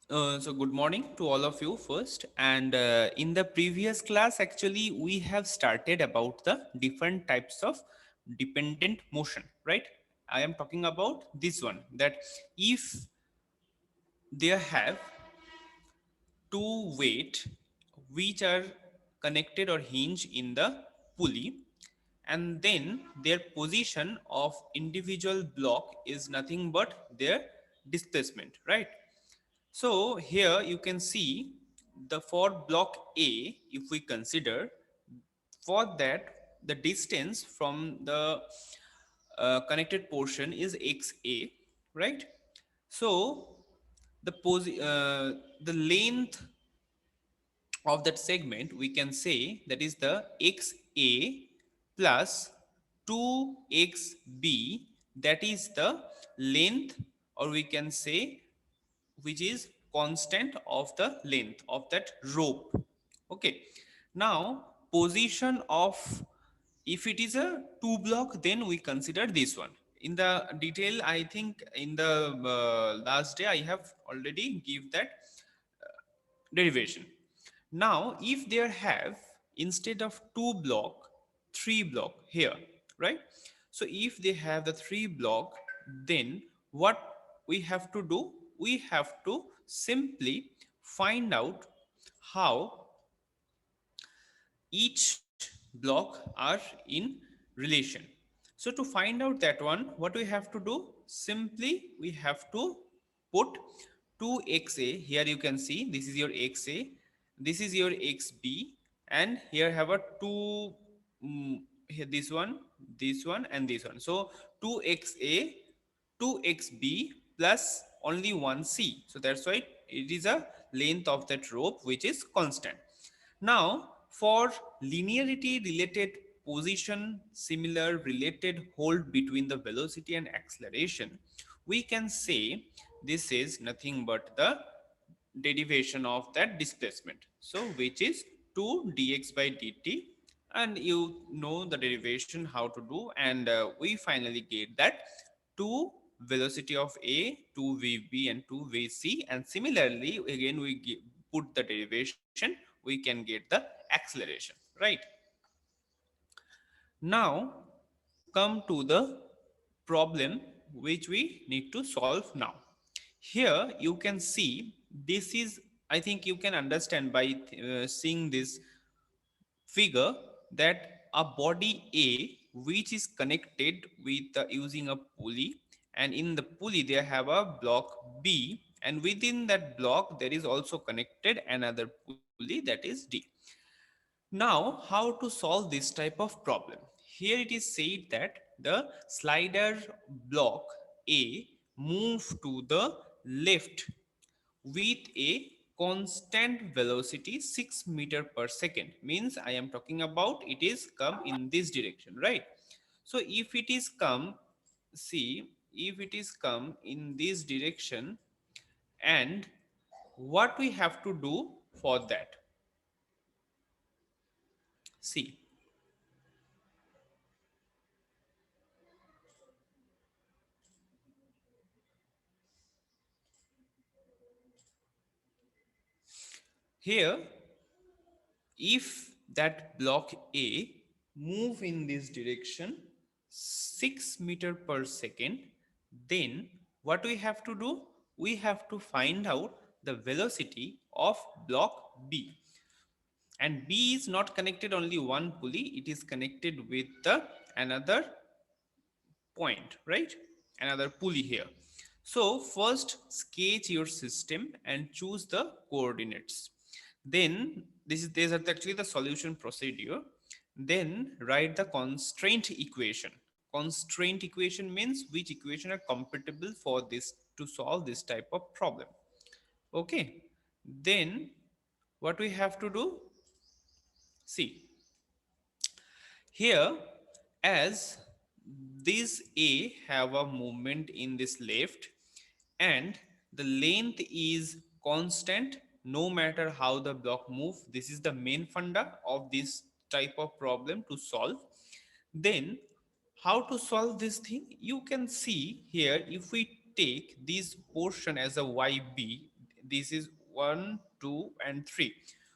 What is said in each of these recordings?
So good morning to all of you first. And in the previous class, actually, we have started about the different types of dependent motion, right? I am talking about this one, that if there have two weight which are connected or hinged in the pulley, and then their position of individual block is nothing but their displacement, right? So here you can see the for block A, if we consider, for that the distance from the connected portion is XA, right? So the length of that segment we can say that is the XA plus 2XB, that is the length, or we can say which is constant of the length of that rope. Okay, now position of, if it is a two block, then we consider this one in the detail. I think in the last day I have already give that derivation. Now if there have, instead of two block, three block here, right? So if they have the three block, then what we have to do, we have to simply find out how each block are in relation. So to find out that one, what we have to do, simply we have to put 2xa, here you can see this is your xa, this is your xb, and here have a two, here this one and this one. So 2xa, 2xb plus only 1c, so that's why it is a length of that rope which is constant. Now, for linearity related position, similar related hold between the velocity and acceleration, we can say this is nothing but the derivation of that displacement. So, which is 2 dx by dt, and you know the derivation how to do, and we finally get that 2 velocity of A, 2 vb and 2 vc, and similarly again we put the derivation, we can get the acceleration, right? Now come to the problem which we need to solve now. Here you can see this is, I think you can understand by seeing this figure, that a body A which is connected with using a pulley, and in the pulley they have a block B, and within that block there is also connected another pulley, that is D. Now, how to solve this type of problem? Here it is said that the slider block A move to the left with a constant velocity 6 meter per second. Means I am talking about it is come in this direction, right? So if it is come, see, if it is come in this direction, and what we have to do for that? See, here if that block A move in this direction 6 meter per second, then what we have to do, we have to find out the velocity of block B, and B is not connected only one pulley, it is connected with the another point, right? Another pulley here. So first sketch your system and choose the coordinates. Then these are actually the solution procedure. Then write the constraint equation. Constraint equation means which equation are compatible for this to solve this type of problem. Okay. Then what we have to do? See, here, as this A have a movement in this left, and the length is constant no matter how the block move. This is the main funda of this type of problem to solve. Then how to solve this thing? You can see here, if we take this portion as a YB, this is 1, 2 and 3,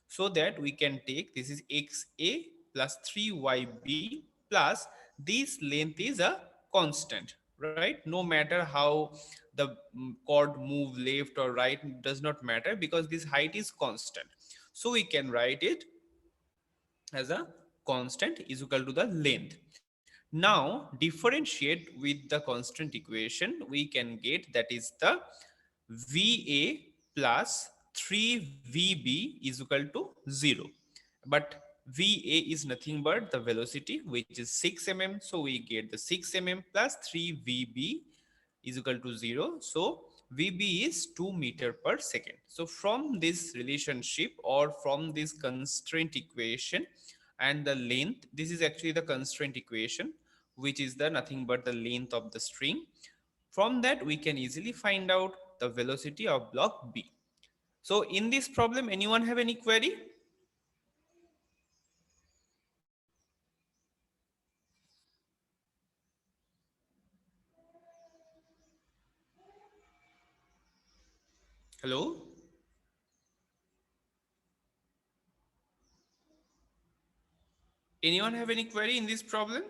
so that we can take this is xa plus 3yb plus this length is a constant, right? No matter how the chord move left or right, does not matter because this height is constant. So we can write it as a constant is equal to the length. Now differentiate with the constant equation, we can get that is the va plus 3vb is equal to 0. But va is nothing but the velocity, which is 6 mm, so we get the 6 mm plus 3vb is equal to 0. So vb is 2 meter per second. So from this relationship or from this constraint equation and the length, this is actually the constraint equation, which is the nothing but the length of the string. From that we can easily find out the velocity of block B. So in this problem, anyone have any query? Hello? Anyone have any query in this problem?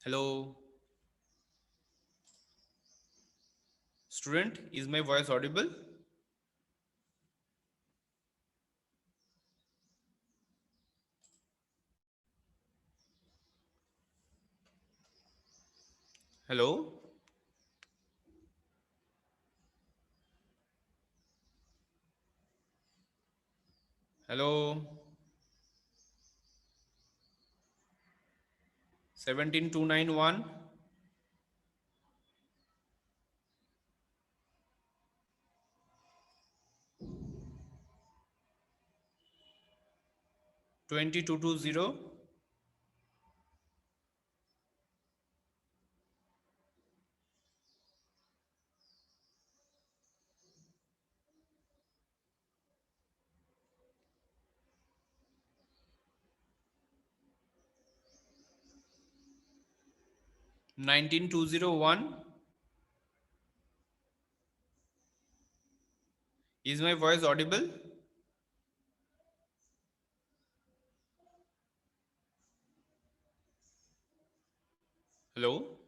Hello? Student, is my voice audible? Hello? Hello? 17291, 2220, 19201. Is my voice audible? Hello?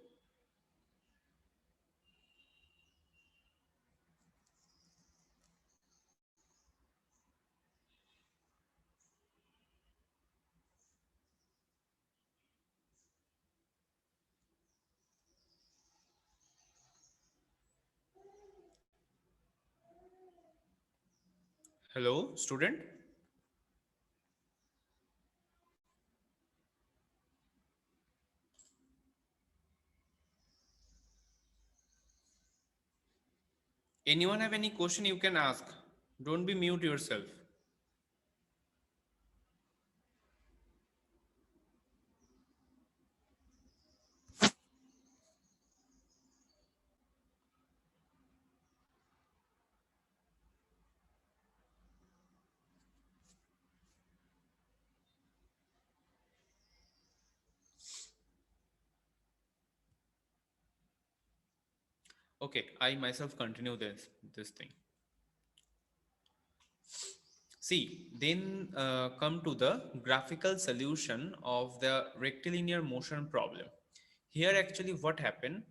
Hello, student? Anyone have any question you can ask? Don't be mute yourself. Okay, I myself continue this thing. See, then come to the graphical solution of the rectilinear motion problem. Here actually what happened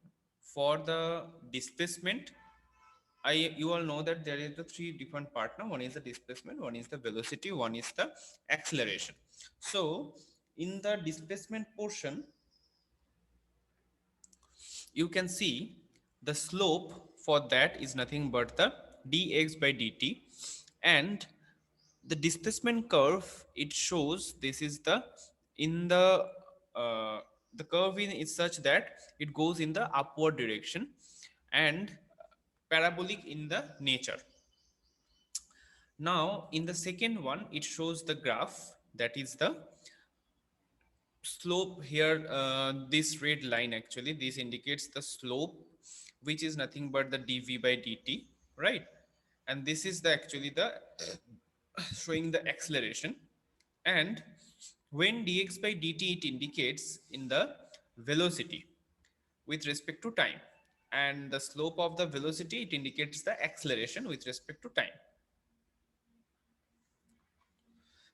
for the displacement, you all know that there is the three different part now. One is the displacement, one is the velocity, one is the acceleration. So in the displacement portion, you can see the slope for that is nothing but the dx by dt, and the displacement curve it shows this is the in uh, the curve in is such that it goes in the upward direction and parabolic in the nature. Now in the second one it shows the graph that is the slope here. This red line actually this indicates the slope, which is nothing but the dv by dt, right? And this is the actually the showing the acceleration. And When dx by dt, it indicates in the velocity with respect to time, and the slope of the velocity, it indicates the acceleration with respect to time.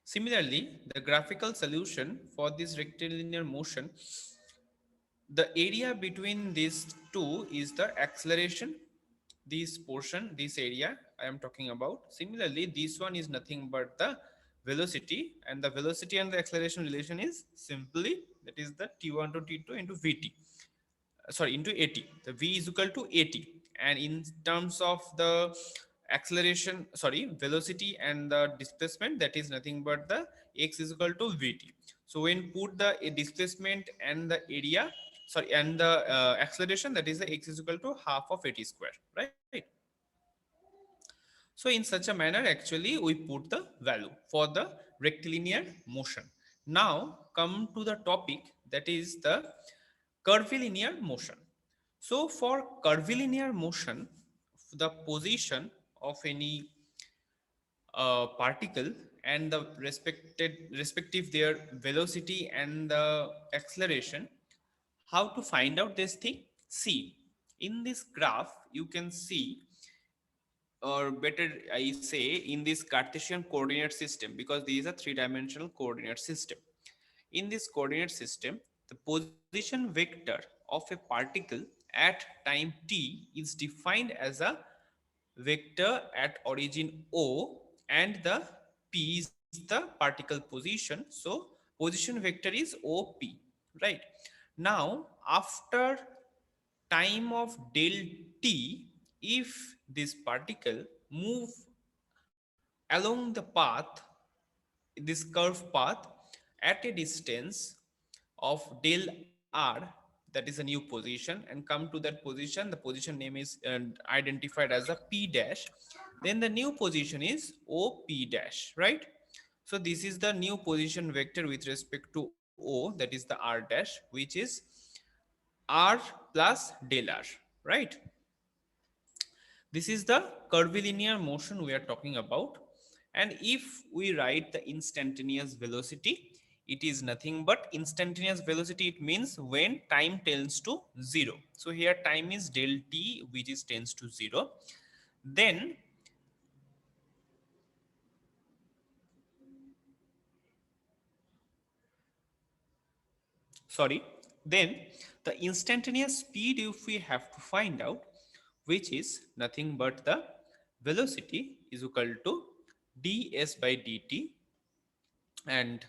Similarly, the graphical solution for this rectilinear motion, the area between these two is the acceleration. This portion, this area I am talking about. Similarly, this one is nothing but the velocity, and the velocity and the acceleration relation is simply, that is the t1 to t2 into vt, sorry, into at. The v is equal to at, and in terms of the acceleration, sorry, velocity and the displacement, that is nothing but the x is equal to vt. So when put the displacement and the area, sorry, and the acceleration, that is the x is equal to half of at square, right? So in such a manner, actually, we put the value for the rectilinear motion. Now come to the topic, that is the curvilinear motion. So for curvilinear motion, the position of any particle and the respective their velocity and the acceleration, how to find out this thing? See, in this graph you can see, or better I say, in this Cartesian coordinate system, because these are three-dimensional coordinate system. In this coordinate system, the position vector of a particle at time t is defined as a vector at origin O, and the p is the particle position. So position vector is OP, right? Now after time of del t, if this particle move along the path, this curved path, at a distance of del r, that is a new position, and come to that position, the position name is identified as a p dash, then the new position is op dash, right? So this is the new position vector with respect to O, that is the r dash, which is r plus del r, right? This is the curvilinear motion we are talking about. And if we write the instantaneous velocity, it is nothing but instantaneous velocity. It means when time tends to 0. So here time is del t, which is tends to 0. Then, sorry, then the instantaneous speed, if we have to find out, which is nothing but the velocity is equal to ds by dt, and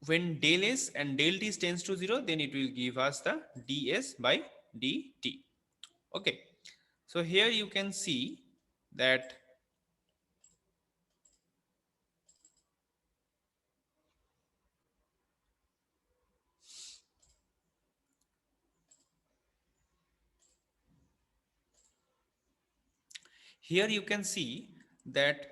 when del s and del t tends to 0, then it will give us the ds by dt. Okay, so here you can see that here you can see that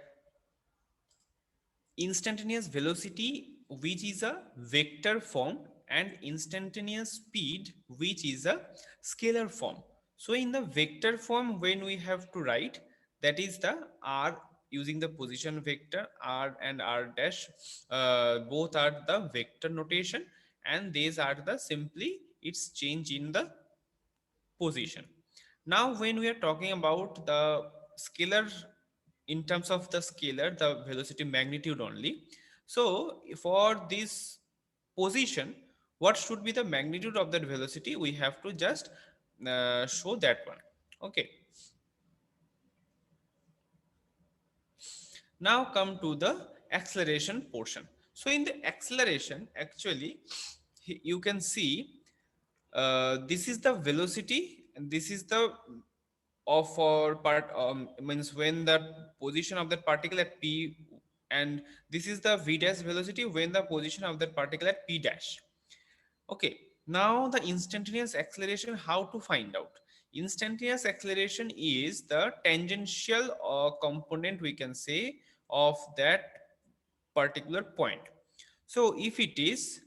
instantaneous velocity, which is a vector form, and instantaneous speed, which is a scalar form. So in the vector form, when we have to write, that is the r, using the position vector r and r dash, both are the vector notation, and these are the simply its change in the position. Now, when we are talking about the scalar, in terms of the scalar, the velocity magnitude only. So, for this position, what should be the magnitude of that velocity? We have to just show that one. Okay. Now come to the acceleration portion. So in the acceleration, actually, you can see this is the velocity, and this is the of our part, means when the position of that particle at p, and this is the v dash velocity when the position of that particle at p dash. Okay, now the instantaneous acceleration, how to find out? Instantaneous acceleration is the tangential component, we can say, of that particular point. So if it is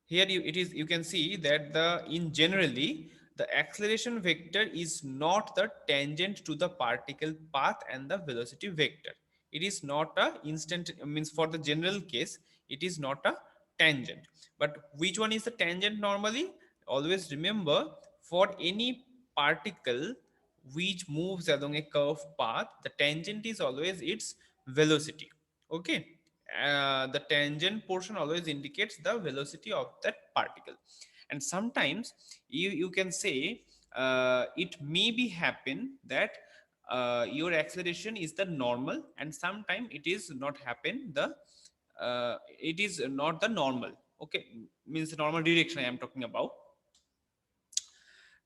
here, it is, you can see that the in generally the acceleration vector is not the tangent to the particle path and the velocity vector. It is not a instant, means for the general case, it is not a tangent. But which one is the tangent normally? Always remember, for any particle which moves along a curved path, the tangent is always its velocity. Okay. The tangent portion always indicates the velocity of that particle. And sometimes you can say it may be happen that your acceleration is the normal, and sometimes it is not happen the it is not the normal. Okay, means the normal direction I am talking about.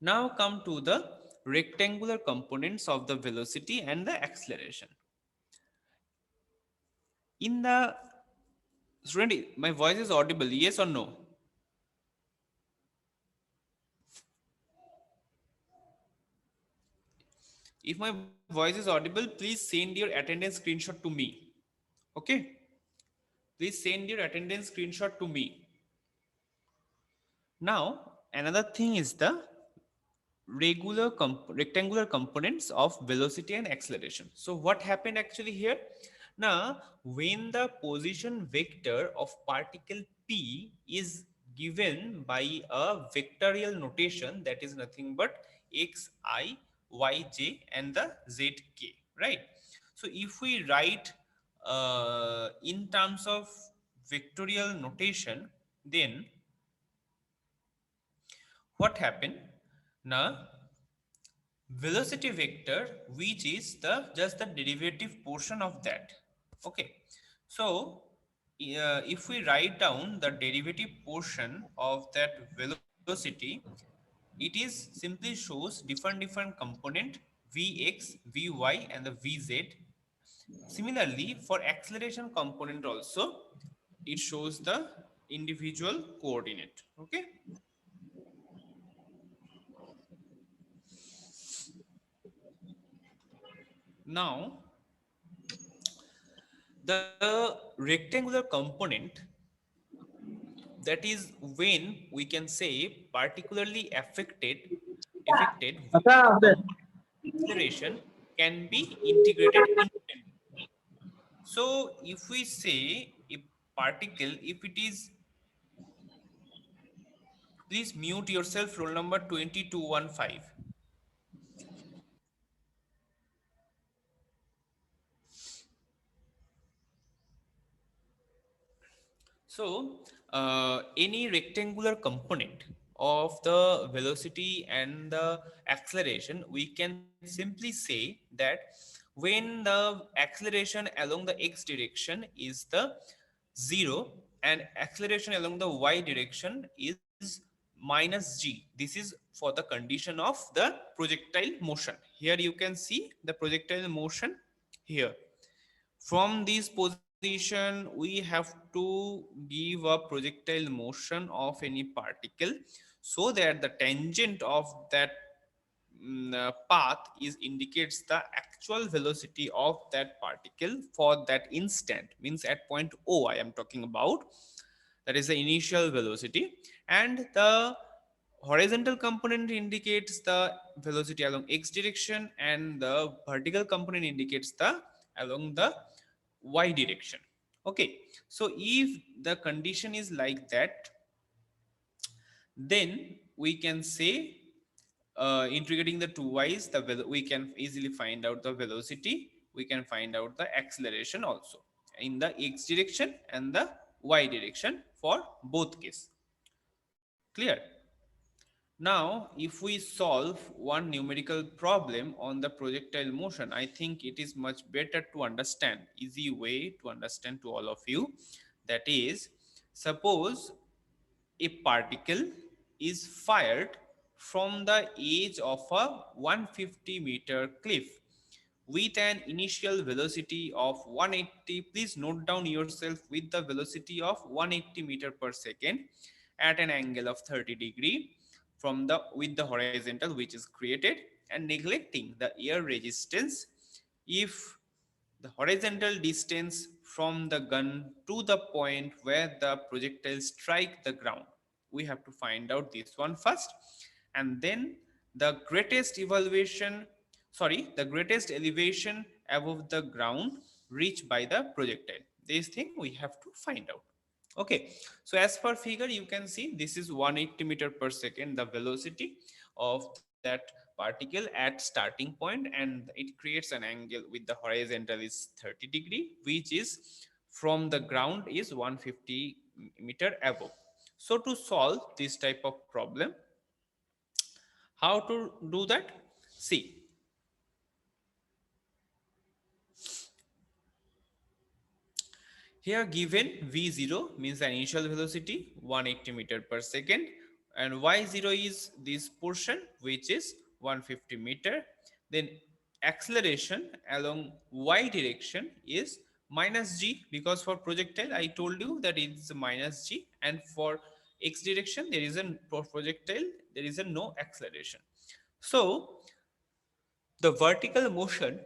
Now come to the rectangular components of the velocity and the acceleration. In the student, my voice is audible, yes or no? If my voice is audible, please send your attendance screenshot to me. Okay, please send your attendance screenshot to me. Now another thing is the rectangular components of velocity and acceleration. So what happened actually here? Now when the position vector of particle p is given by a vectorial notation, that is nothing but xi, yj and the zk, right? So if we write in terms of vectorial notation, then what happened? Now velocity vector, which is the just the derivative portion of that. Okay, so if we write down the derivative portion of that velocity, it is simply shows different component vx, vy and the vz. Similarly for acceleration component also, it shows the individual coordinate. Okay, now the rectangular component, that is when we can say particularly affected when the component acceleration can be integrated instantly. So if we say a particle, if it is, please mute yourself, roll number 2215. So, any rectangular component of the velocity and the acceleration, we can simply say that when the acceleration along the x direction is the 0 and acceleration along the y direction is minus g, this is for the condition of the projectile motion. Here you can see the projectile motion here. From this position, we have to give a projectile motion of any particle so that the tangent of that path is indicates the actual velocity of that particle for that instant, means at point O I am talking about. That is the initial velocity, and the horizontal component indicates the velocity along x direction, and the vertical component indicates the along the y direction. Okay, so if the condition is like that, then we can say integrating the two y's, we can easily find out the velocity, we can find out the acceleration also in the x direction and the y direction for both case. Clear? Now, if we solve one numerical problem on the projectile motion, I think it is much better to understand, easy way to understand to all of you. That is, suppose a particle is fired from the edge of a 150-meter cliff with an initial velocity of 180. Please note down yourself, with the velocity of 180 meter per second at an angle of 30° from the with the horizontal which is created, and neglecting the air resistance if the horizontal distance from the gun to the point where the projectile strike the ground. We have to find out this one first, and then the greatest elevation above the ground reached by the projectile. This thing we have to find out. Okay, so as per figure you can see this is 180 meter per second the velocity of that particle at starting point, and it creates an angle with the horizontal is 30 degree, which is from the ground is 150 meter above. So to solve this type of problem, how to do that? See, here given v0 means the initial velocity 180 meter per second, and y0 is this portion which is 150 meter. Then acceleration along y direction is minus g, because for projectile I told you that it is minus g, and for x direction there is a, for projectile there is a no acceleration. So the vertical motion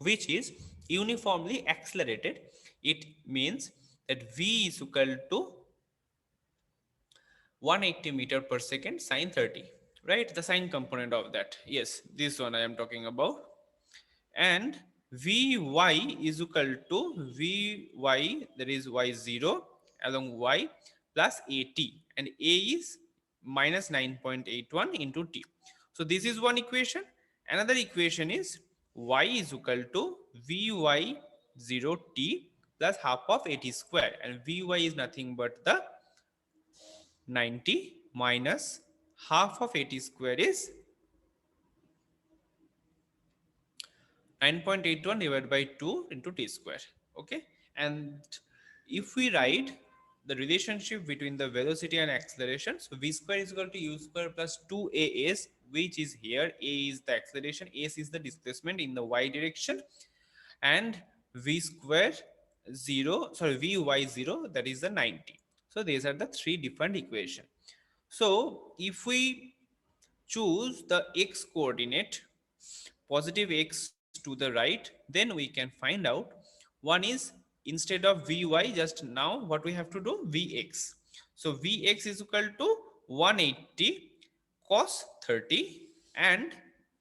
which is uniformly accelerated, it means that v is equal to 180 meter per second sine 30, right? The sine component of that, yes, this one I am talking about. And vy is equal to vy, that is y0 along y plus at, and a is minus 9.81 into t. So this is one equation. Another equation is y is equal to vy0 t plus half of at square, and vy is nothing but the 90 minus half of at square is 9.81 divided by 2 into t square. Okay, and if we write the relationship between the velocity and acceleration, so v square is equal to u square plus 2as, which is here a is the acceleration, s is the displacement in the y direction, and v square 0, sorry, vy 0, that is the 90. So these are the three different equations. So if we choose the x coordinate, positive x to the right, then we can find out one is, instead of vy, just now what we have to do, vx. So vx is equal to 180 cos 30, and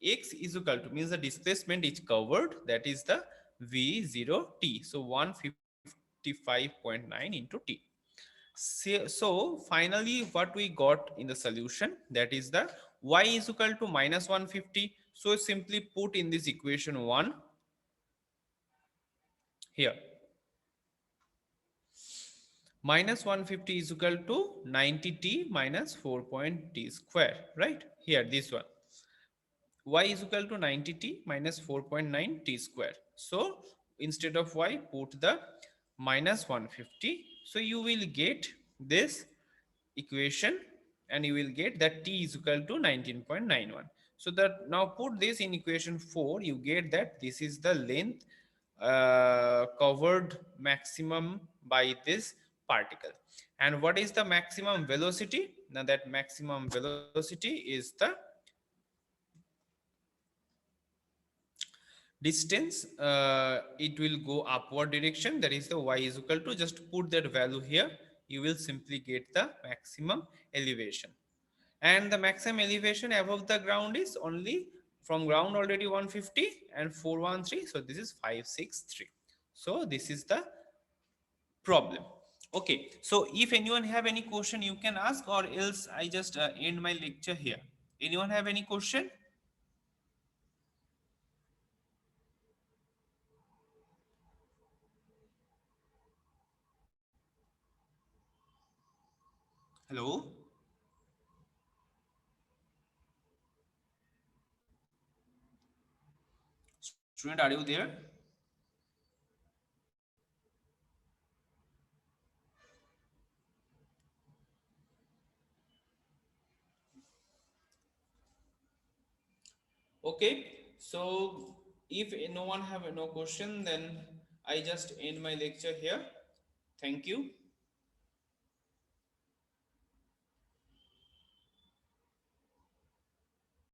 x is equal to, means the displacement is covered, that is the v0t, so 155.9 into t. So finally what we got in the solution, that is the y is equal to minus 150. So simply put in this equation 1 here, minus 150 is equal to 90t minus 4.t square, right? Here this one, y is equal to 90t minus 4.9 t square. So instead of y, put the minus 150. So you will get this equation, and you will get that t is equal to 19.91. So that now put this in equation 4, you get that this is the length covered maximum by this particle. And what is the maximum velocity? Now that maximum velocity is the distance, it will go upward direction, that is the y is equal to, just put that value here, you will simply get the maximum elevation. And the maximum elevation above the ground is only from ground already 150 and 413, so this is 563. So this is the problem. Okay, so if anyone have any question you can ask, or else I just end my lecture here. Anyone have any question? Hello, student, are you there? Okay, so if no one have no question, then I just end my lecture here. Thank you.